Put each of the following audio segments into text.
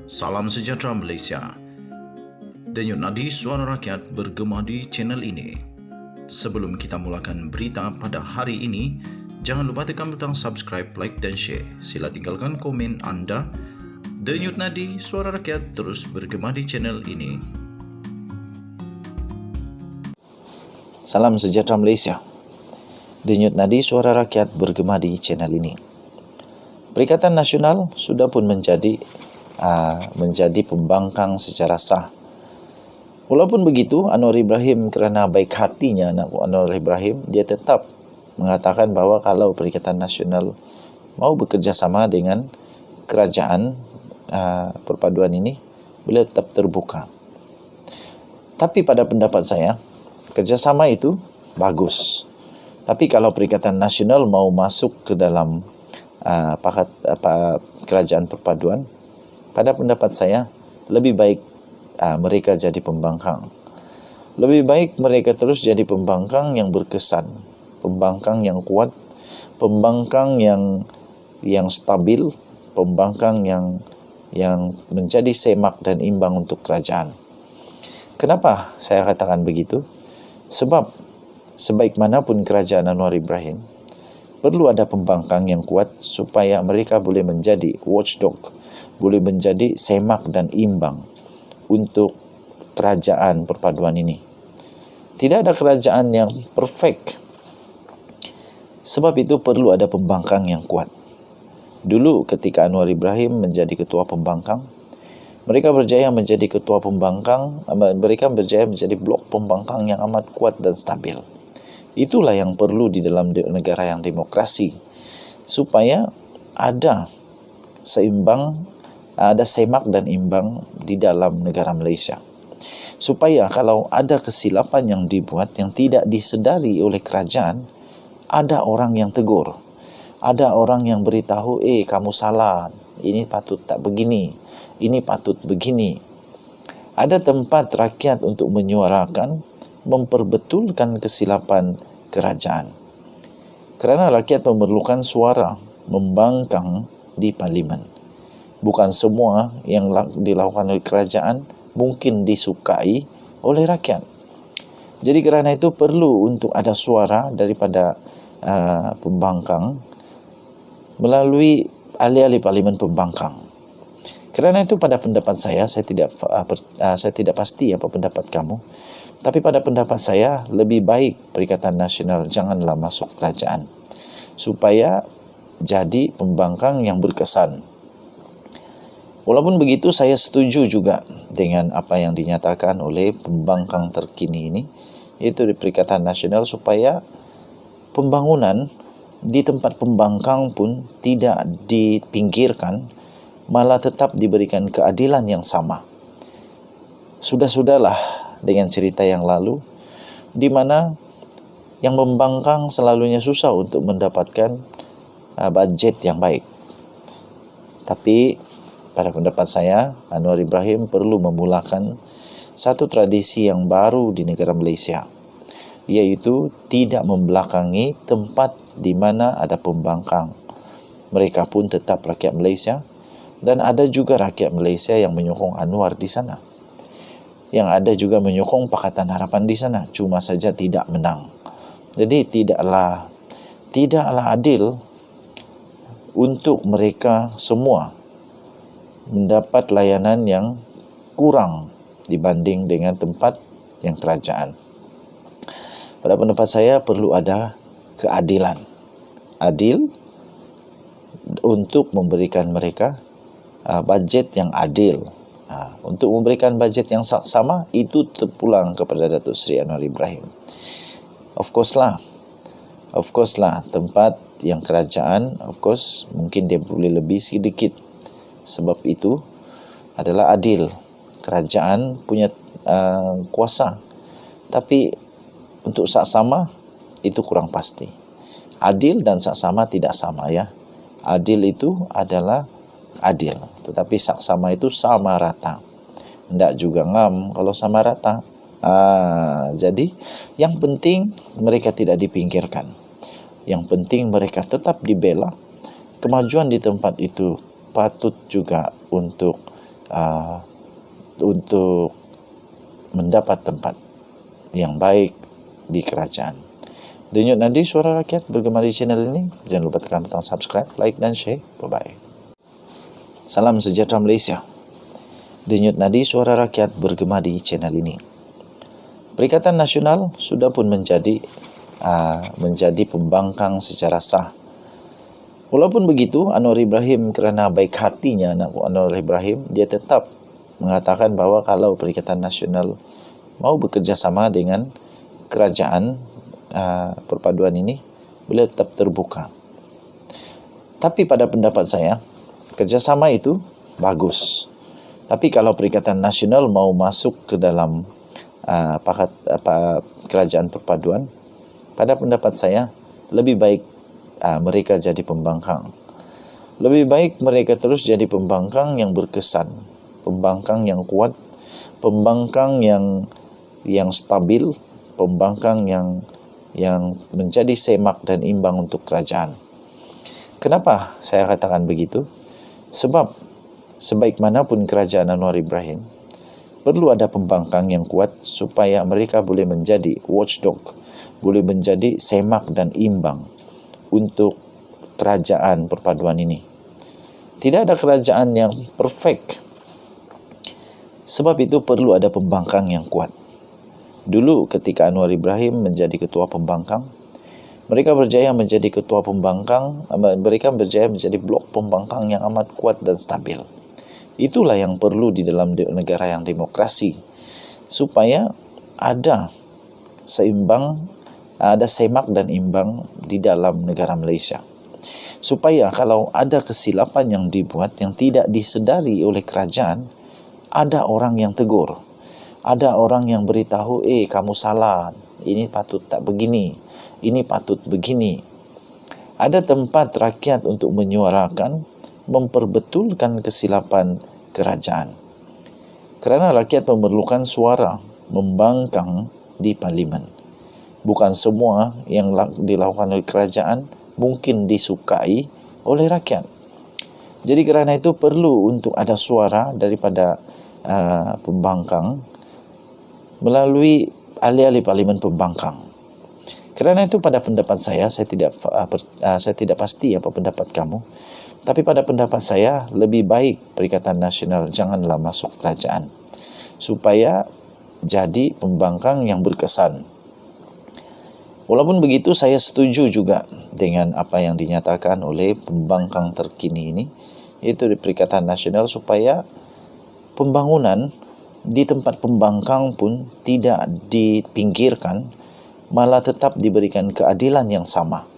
Salam sejahtera Malaysia. Denyut nadi suara rakyat bergema di channel ini. Sebelum kita mulakan berita pada hari ini, jangan lupa tekan butang subscribe, like dan share. Sila tinggalkan komen anda. Denyut nadi suara rakyat terus bergema di channel ini. Salam sejahtera Malaysia. Denyut nadi suara rakyat bergema di channel ini. Perikatan Nasional sudah pun menjadi pembangkang secara sah. Walaupun begitu, Anwar Ibrahim kerana baik hatinya Anwar Ibrahim, dia tetap mengatakan bahawa kalau Perikatan Nasional mau bekerjasama dengan kerajaan perpaduan ini, beliau tetap terbuka. Tapi pada pendapat saya, kerjasama itu bagus. Tapi kalau Perikatan Nasional mau masuk ke dalam kerajaan perpaduan, pada pendapat saya, lebih baik mereka jadi pembangkang. Lebih baik mereka terus jadi pembangkang yang berkesan, pembangkang yang kuat, pembangkang yang stabil, pembangkang yang menjadi semak dan imbang untuk kerajaan. Kenapa saya katakan begitu? Sebab sebaik manapun kerajaan Anwar Ibrahim, perlu ada pembangkang yang kuat supaya mereka boleh menjadi watchdog, boleh menjadi semak dan imbang untuk kerajaan perpaduan ini. Tidak ada kerajaan yang perfect. Sebab itu perlu ada pembangkang yang kuat. Dulu ketika Anwar Ibrahim menjadi ketua pembangkang, mereka berjaya menjadi ketua pembangkang, mereka berjaya menjadi blok pembangkang yang amat kuat dan stabil. Itulah yang perlu di dalam negara yang demokrasi, supaya ada seimbang, ada semak dan imbang di dalam negara Malaysia. Supaya kalau ada kesilapan yang dibuat yang tidak disedari oleh kerajaan, ada orang yang tegur. Ada orang yang beritahu, kamu salah, ini patut tak begini, ini patut begini. Ada tempat rakyat untuk menyuarakan, memperbetulkan kesilapan kerajaan. Kerana rakyat memerlukan suara membangkang di parlimen. Bukan semua yang dilakukan oleh kerajaan mungkin disukai oleh rakyat. Jadi kerana itu perlu untuk ada suara daripada pembangkang melalui ahli-ahli parlimen pembangkang. Kerana itu pada pendapat saya tidak pasti apa pendapat kamu. Tapi pada pendapat saya lebih baik Perikatan Nasional janganlah masuk kerajaan, supaya jadi pembangkang yang berkesan. Walaupun begitu, saya setuju juga dengan apa yang dinyatakan oleh pembangkang terkini ini, yaitu di Perikatan Nasional, supaya pembangunan di tempat pembangkang pun tidak dipinggirkan, malah tetap diberikan keadilan yang sama. Sudah-sudahlah dengan cerita yang lalu, di mana yang membangkang selalunya susah untuk mendapatkan budget yang baik. Tapi pada pendapat saya, Anwar Ibrahim perlu memulakan satu tradisi yang baru di negara Malaysia, iaitu tidak membelakangi tempat di mana ada pembangkang. Mereka pun tetap rakyat Malaysia, dan ada juga rakyat Malaysia yang menyokong Anwar di sana. Yang ada juga menyokong Pakatan Harapan di sana, cuma saja tidak menang. Jadi tidaklah adil untuk mereka semua mendapat layanan yang kurang dibanding dengan tempat yang kerajaan. Pada pendapat saya perlu ada keadilan. Adil untuk memberikan mereka budget yang adil. Untuk memberikan budget yang sama, itu terpulang kepada Datuk Seri Anwar Ibrahim. Of course lah, tempat yang kerajaan, of course, mungkin dia boleh lebih sedikit. Sebab itu adalah adil. Kerajaan punya kuasa. Tapi untuk saksama, itu kurang pasti. Adil dan saksama tidak sama, ya. Adil itu adalah adil. Tetapi saksama itu sama rata. Tidak juga ngam kalau sama rata. Jadi yang penting mereka tidak dipinggirkan. Yang penting mereka tetap dibela. Kemajuan di tempat itu patut juga untuk untuk mendapat tempat yang baik di kerajaan. Denyut nadi suara rakyat bergema di channel ini. Jangan lupa tekan butang subscribe, like dan share. Bye-bye. Salam sejahtera Malaysia. Denyut nadi suara rakyat bergema di channel ini. Perikatan Nasional sudah pun menjadi pembangkang secara sah. Walaupun begitu, Anwar Ibrahim kerana baik hatinya Anwar Ibrahim, dia tetap mengatakan bahawa kalau Perikatan Nasional mau bekerjasama dengan kerajaan perpaduan ini, beliau tetap terbuka. Tapi pada pendapat saya, kerjasama itu bagus. Tapi kalau Perikatan Nasional mau masuk ke dalam kerajaan perpaduan, pada pendapat saya, lebih baik mereka jadi pembangkang. Lebih baik mereka terus jadi pembangkang yang berkesan, pembangkang yang kuat, pembangkang yang stabil, pembangkang yang menjadi semak dan imbang untuk kerajaan. Kenapa saya katakan begitu? Sebab sebaik manapun kerajaan Anwar Ibrahim, perlu ada pembangkang yang kuat supaya mereka boleh menjadi watchdog, boleh menjadi semak dan imbang untuk kerajaan perpaduan ini. Tidak ada kerajaan yang perfect. Sebab itu perlu ada pembangkang yang kuat. Dulu ketika Anwar Ibrahim menjadi ketua pembangkang, mereka berjaya menjadi ketua pembangkang, mereka berjaya menjadi blok pembangkang yang amat kuat dan stabil. Itulah yang perlu di dalam negara yang demokrasi, supaya ada seimbang, ada semak dan imbang di dalam negara Malaysia. Supaya kalau ada kesilapan yang dibuat yang tidak disedari oleh kerajaan, ada orang yang tegur. Ada orang yang beritahu, kamu salah, ini patut tak begini, ini patut begini. Ada tempat rakyat untuk menyuarakan, memperbetulkan kesilapan kerajaan. Kerana rakyat memerlukan suara membangkang di parlimen. Bukan semua yang dilakukan oleh kerajaan mungkin disukai oleh rakyat. Jadi kerana itu perlu untuk ada suara daripada pembangkang melalui ahli-ahli parlimen pembangkang. Kerana itu pada pendapat saya tidak pasti apa pendapat kamu, tapi pada pendapat saya lebih baik Perikatan Nasional janganlah masuk kerajaan, supaya jadi pembangkang yang berkesan. Walaupun begitu, saya setuju juga dengan apa yang dinyatakan oleh pembangkang terkini ini, yaitu di Perikatan Nasional, supaya pembangunan di tempat pembangkang pun tidak dipinggirkan, malah tetap diberikan keadilan yang sama.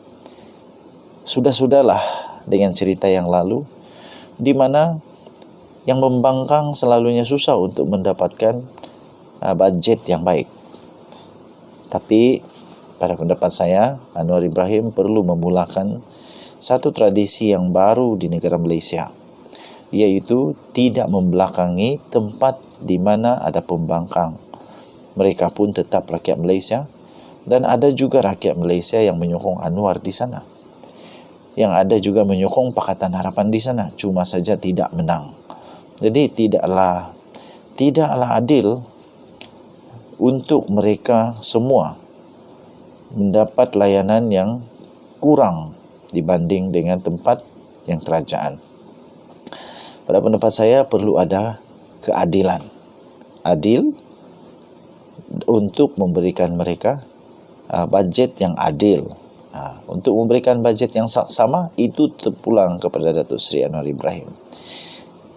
Sudah-sudahlah dengan cerita yang lalu, di mana yang membangkang selalunya susah untuk mendapatkan budget yang baik. Tapi pada pendapat saya, Anwar Ibrahim perlu memulakan satu tradisi yang baru di negara Malaysia, yaitu tidak membelakangi tempat di mana ada pembangkang. Mereka pun tetap rakyat Malaysia, dan ada juga rakyat Malaysia yang menyokong Anwar di sana. Yang ada juga menyokong Pakatan Harapan di sana, cuma saja tidak menang. Jadi tidaklah adil untuk mereka semua mendapat layanan yang kurang dibanding dengan tempat yang kerajaan. Pada pendapat saya perlu ada keadilan. Adil untuk memberikan mereka budget yang adil. Untuk memberikan budget yang sama, itu terpulang kepada Datuk Seri Anwar Ibrahim.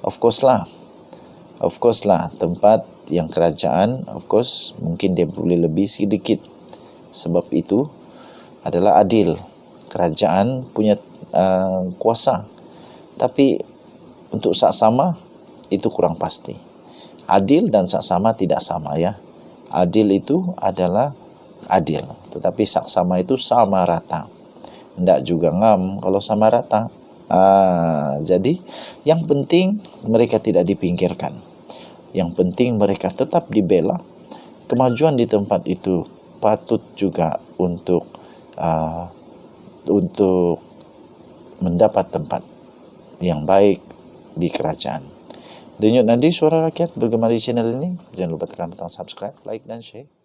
Of course lah, tempat yang kerajaan, of course, mungkin dia boleh lebih sedikit. Sebab itu adalah adil. Kerajaan punya kuasa. Tapi untuk saksama, itu kurang pasti. Adil dan saksama tidak sama, ya. Adil itu adalah adil, tetapi saksama itu sama rata. Tidak juga ngam kalau sama rata. Jadi yang penting mereka tidak dipinggirkan. Yang penting mereka tetap dibela. Kemajuan di tempat itu patut juga untuk mendapat tempat yang baik di kerajaan. Denyut nadi suara rakyat bergema di channel ini. Jangan lupa tekan butang subscribe, like dan share.